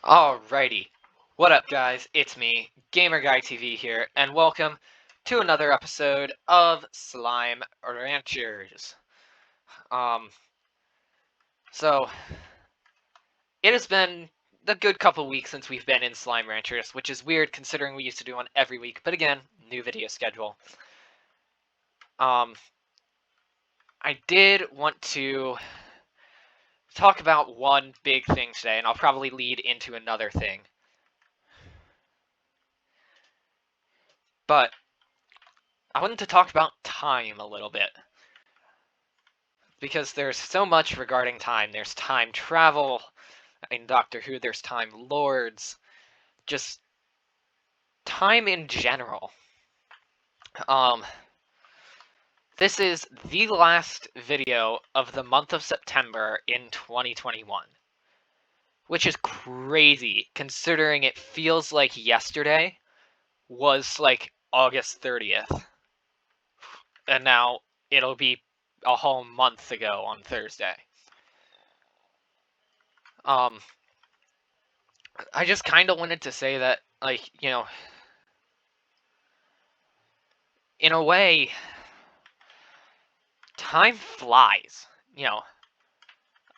Alrighty. What up, guys? It's me, GamerGuyTV here, and welcome to another episode of Slime Ranchers. So, it has been a good couple weeks since we've been in Slime Ranchers, which is weird considering we used to do one every week, but again, new video schedule. I did want to talk about one big thing today, and I'll probably lead into another thing. But I wanted to talk about time a little bit. Because there's so much regarding time. There's time travel in Doctor Who, there's time lords, just time in general. This is the last video of the month of September in 2021. Which is crazy, considering it feels like yesterday was like August 30th. And now it'll be a whole month ago on Thursday. I just kind of wanted to say that, like, in a way, time flies.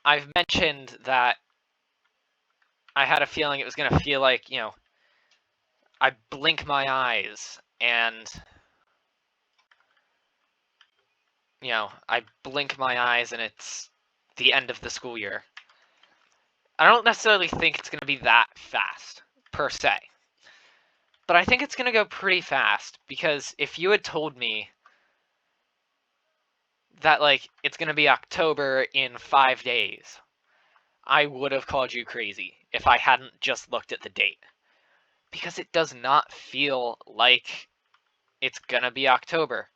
I've mentioned that I had a feeling it was going to feel like, I blink my eyes and, I blink my eyes and it's the end of the school year. I don't necessarily think it's going to be that fast, per se. But I think it's going to go pretty fast, because if you had told me that, like, it's going to be October in 5 days, I would have called you crazy if I hadn't just looked at the date. Because it does not feel like it's going to be October.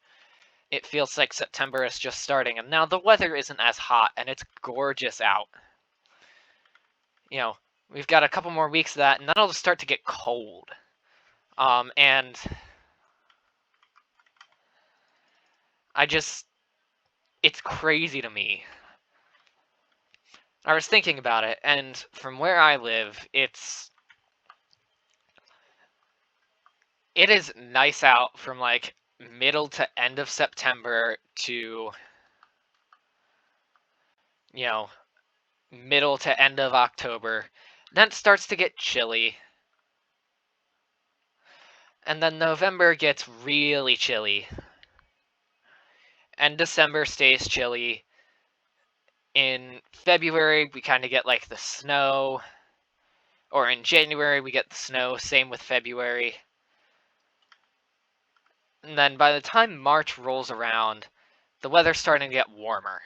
It feels like September is just starting, and now the weather isn't as hot, and it's gorgeous out. We've got a couple more weeks of that, and then it'll start to get cold. And it's crazy to me. I was thinking about it, and from where I live, it is nice out from, like, middle to end of September to, middle to end of October. Then it starts to get chilly. And then November gets really chilly. And December stays chilly. In February, we kind of get, like, the snow. Or in January, we get the snow. Same with February. And then by the time March rolls around, the weather's starting to get warmer.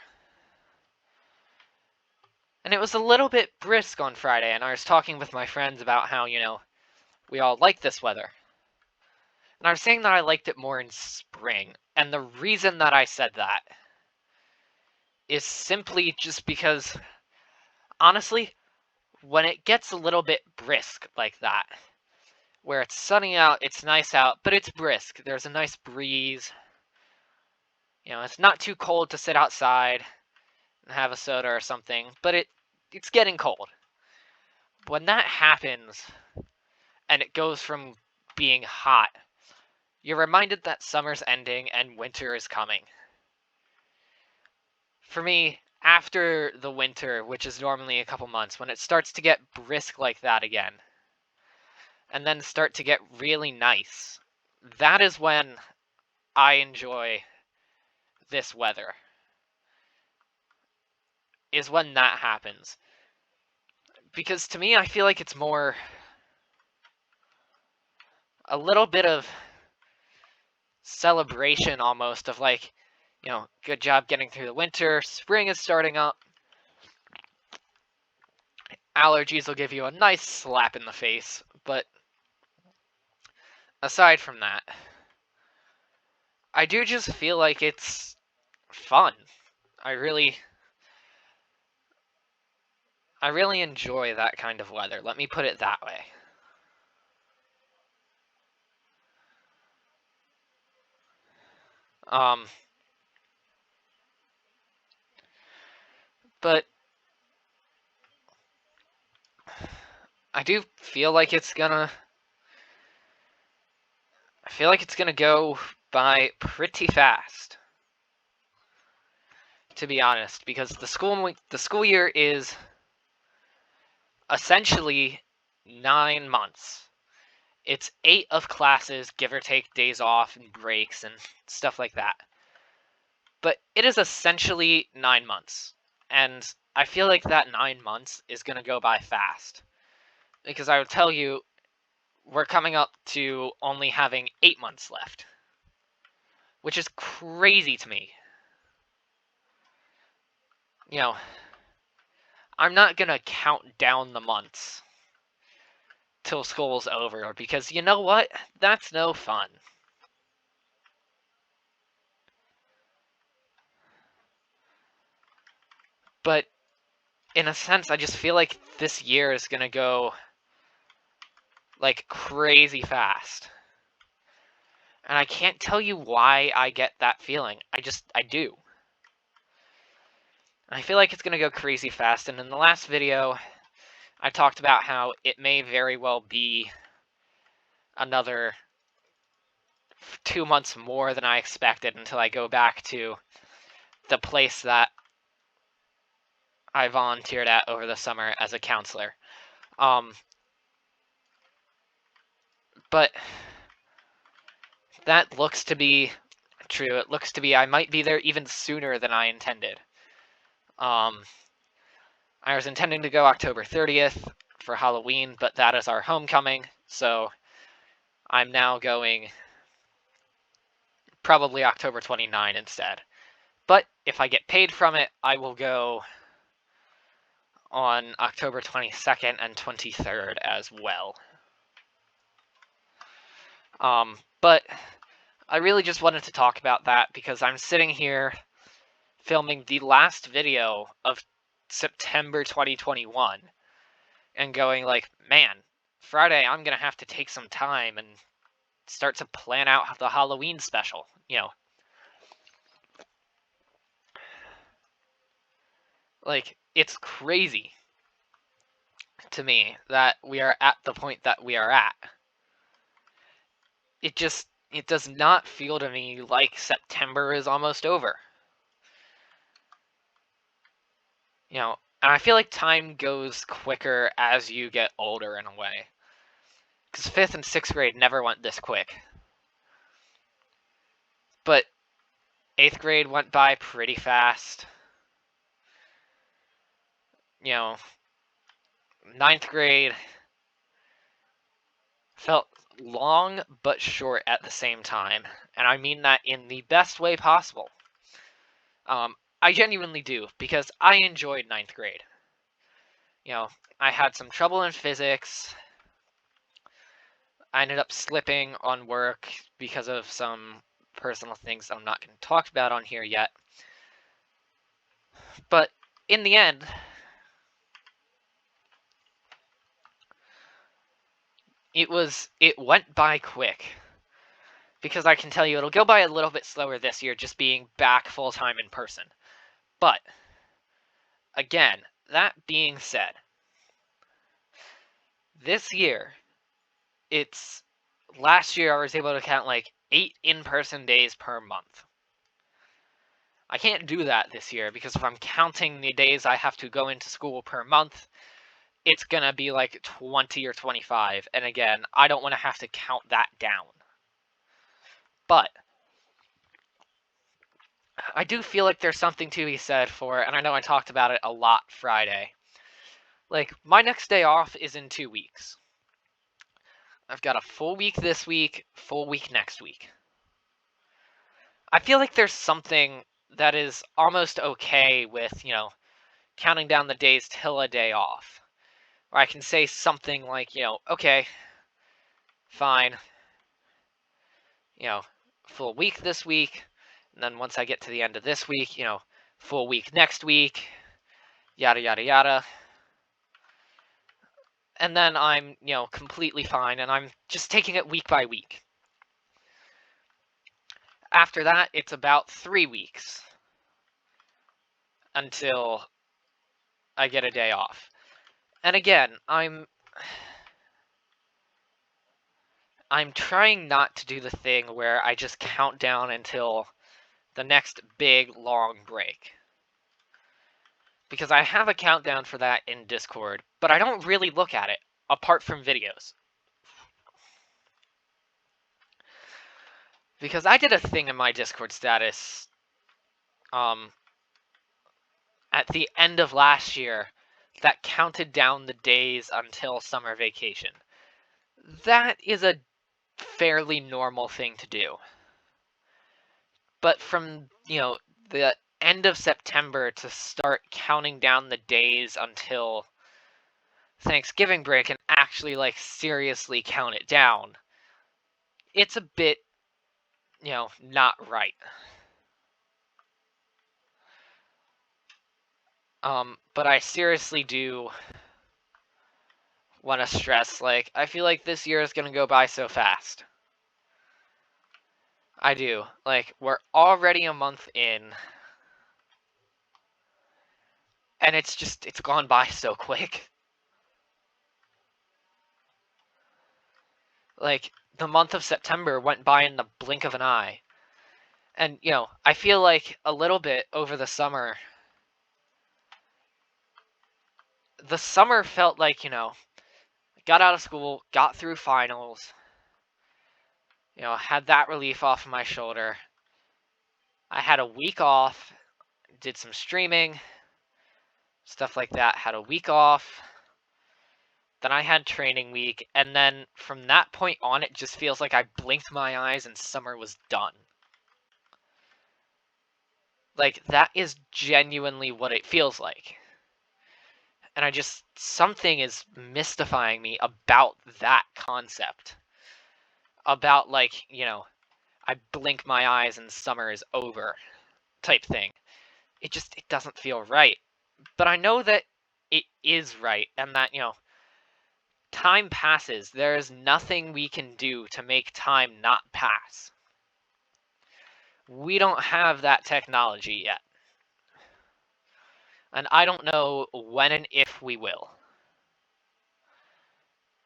And it was a little bit brisk on Friday, and I was talking with my friends about how, we all like this weather. And I was saying that I liked it more in spring. And the reason that I said that is simply just because, honestly, when it gets a little bit brisk like that, where it's sunny out, it's nice out, but it's brisk. There's a nice breeze. It's not too cold to sit outside and have a soda or something, but it's getting cold. When that happens, and it goes from being hot, you're reminded that summer's ending and winter is coming. For me, after the winter, which is normally a couple months, when it starts to get brisk like that again, and then start to get really nice, that is when I enjoy this weather. Is when that happens. Because to me, I feel like it's more a little bit of celebration almost of, like, good job getting through the winter, spring is starting up. Allergies will give you a nice slap in the face, but aside from that, I do just feel like it's fun. I really enjoy that kind of weather. Let me put it that way. But I do feel like it's gonna... I feel like it's gonna go by pretty fast, to be honest, because the school year is essentially 9 months. It's 8 of classes, give or take days off and breaks and stuff like that. But it is essentially 9 months. And I feel like that 9 months is going to go by fast. Because I would tell you, we're coming up to only having 8 months left. Which is crazy to me. You know, I'm not going to count down the months till school's over, because you know what? That's no fun. But in a sense, I just feel like this year is gonna go like crazy fast. And I can't tell you why I get that feeling. I do. I feel like it's gonna go crazy fast, and in the last video, I talked about how it may very well be another 2 months more than I expected until I go back to the place that I volunteered at over the summer as a counselor. But that looks to be true. It looks to be I might be there even sooner than I intended. I was intending to go October 30th for Halloween, but that is our homecoming, so I'm now going probably October 29 instead. But if I get paid from it, I will go on October 22nd and 23rd as well. But I really just wanted to talk about that because I'm sitting here filming the last video of September 2021 and going like, man, Friday I'm gonna have to take some time and start to plan out the Halloween special, Like, it's crazy to me that we are at the point that we are at. It does not feel to me like September is almost over. And I feel like time goes quicker as you get older in a way. Because 5th and 6th grade never went this quick. But 8th grade went by pretty fast. 9th grade felt long but short at the same time. And I mean that in the best way possible. I genuinely do, because I enjoyed 9th grade. I had some trouble in physics. I ended up slipping on work because of some personal things I'm not going to talk about on here yet. But in the end, it went by quick. Because I can tell you it'll go by a little bit slower this year just being back full-time in person. But, again, that being said, this year, last year I was able to count like 8 in-person days per month. I can't do that this year because if I'm counting the days I have to go into school per month, it's gonna be like 20 or 25. And again, I don't want to have to count that down. But I do feel like there's something to be said for it, and I know I talked about it a lot Friday. Like, my next day off is in 2 weeks. I've got a full week this week, full week next week. I feel like there's something that is almost okay with, counting down the days till a day off. Or I can say something like, okay, fine, full week this week, and then once I get to the end of this week, full week next week, yada, yada, yada. And then I'm, completely fine, and I'm just taking it week by week. After that, it's about 3 weeks until I get a day off. And again, I'm I'm trying not to do the thing where I just count down until the next big, long break. Because I have a countdown for that in Discord, but I don't really look at it, apart from videos. Because I did a thing in my Discord status, at the end of last year that counted down the days until summer vacation. That is a fairly normal thing to do. But from, the end of September to start counting down the days until Thanksgiving break and actually, seriously count it down, it's a bit, not right. But I seriously do want to stress, I feel like this year is going to go by so fast. I do. We're already a month in, and it's gone by so quick. The month of September went by in the blink of an eye. And, I feel like a little bit over the summer, the summer felt like, got out of school, got through finals, had that relief off of my shoulder. I had a week off, did some streaming, stuff like that, had a week off. Then I had training week, and then from that point on, it just feels like I blinked my eyes and summer was done. That is genuinely what it feels like. And something is mystifying me about that concept. About, I blink my eyes and summer is over type thing. It doesn't feel right. But I know that it is right, and that, time passes. There is nothing we can do to make time not pass. We don't have that technology yet. And I don't know when and if we will.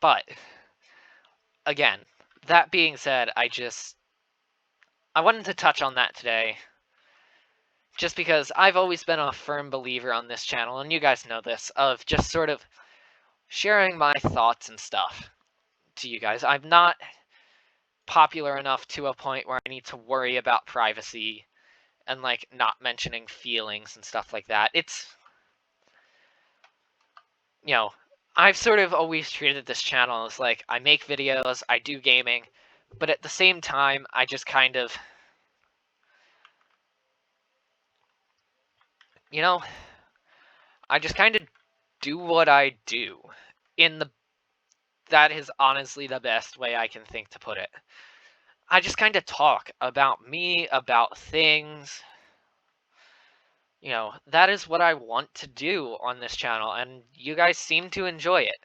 But, again, that being said, I wanted to touch on that today. Just because I've always been a firm believer on this channel, and you guys know this, of just sort of sharing my thoughts and stuff to you guys. I'm not popular enough to a point where I need to worry about privacy and, not mentioning feelings and stuff like that. It's, I've sort of always treated this channel as, I make videos, I do gaming, but at the same time, I just kind of, I just kind of do what I do. That is honestly the best way I can think to put it. I just kind of talk about me, about things. That is what I want to do on this channel, and you guys seem to enjoy it.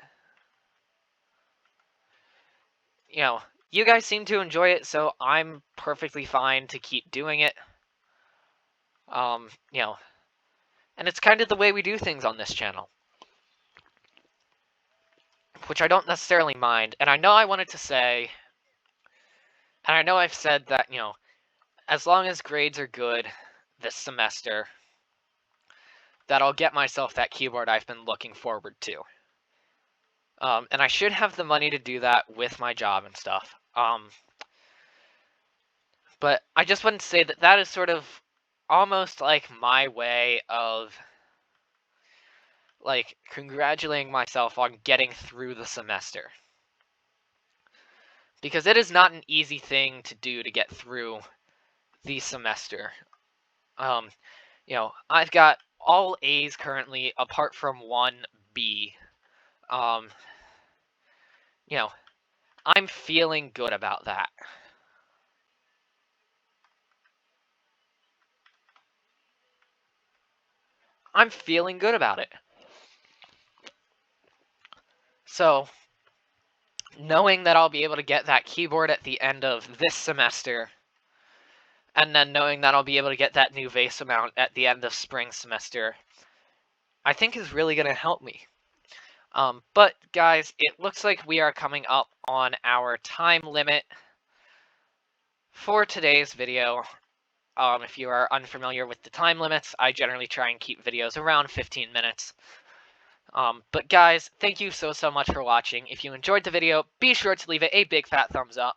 You guys seem to enjoy it, so I'm perfectly fine to keep doing it. And it's kind of the way we do things on this channel. Which I don't necessarily mind, and I know I wanted to say, and I know I've said that, as long as grades are good this semester, that I'll get myself that keyboard I've been looking forward to. And I should have the money to do that with my job and stuff. But I just wanted to say that is sort of almost like my way of, congratulating myself on getting through the semester. Because it is not an easy thing to do to get through the semester. I've got all A's currently, apart from one B. I'm feeling good about that. I'm feeling good about it. So, knowing that I'll be able to get that keyboard at the end of this semester, and then knowing that I'll be able to get that new vase mount at the end of spring semester, I think is really going to help me. But guys, it looks like we are coming up on our time limit for today's video. If you are unfamiliar with the time limits, I generally try and keep videos around 15 minutes. But guys, thank you so much for watching. If you enjoyed the video, be sure to leave it a big fat thumbs up.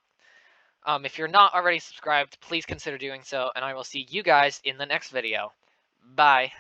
If you're not already subscribed, please consider doing so, and I will see you guys in the next video. Bye.